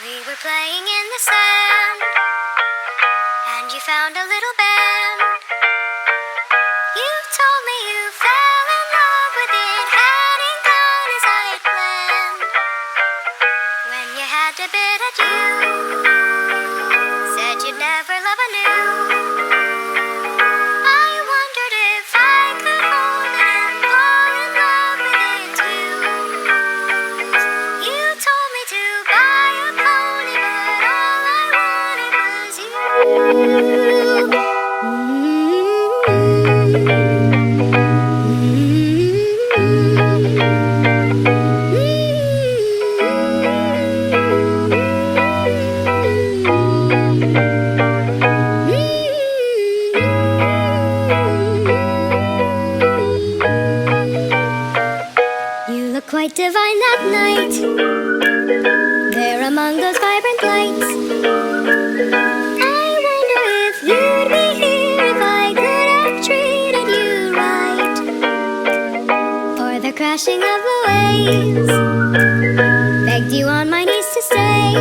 We were playing in the sand, and you found a little band. You told me you fell in love with it, heading down as I had planned. When you had to bid adieu, said you'd never love anew. I wondered if I could hold it and fall in love with it too. You told me to buy a pony, but all I wanted was you. You look quite divine that night, there among those vibrant lights. I wonder if you'd be here if I could have treated you right. For the crashing of the waves begged you on my knees to stay.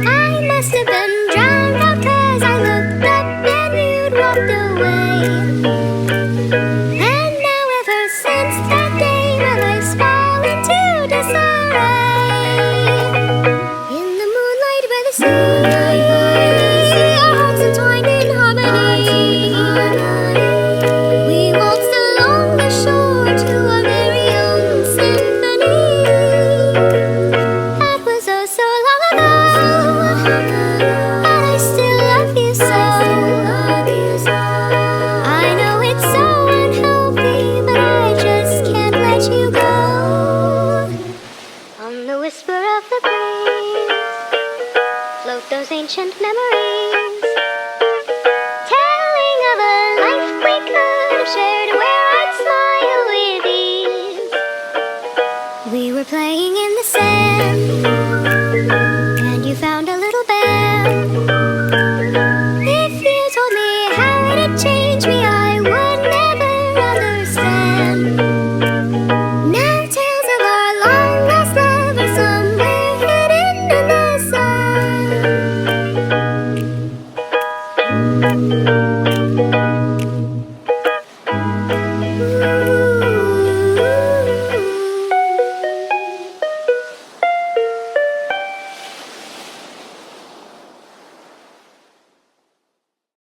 I must have been drowned out 'cause I looked up and you'd walked away. And now ever since that day my life's fallen to disarray. In the moonlight by the sea, our hearts entwined in harmony. We waltzed along the shore to our very own symphony. That was oh so long ago, but I still love you so. I know it's so unhealthy, but I just can't let you go. On the whisper of the breeze float those ancient memories, telling of a life we could have shared where I'd smile with ease. We were playing in the sand,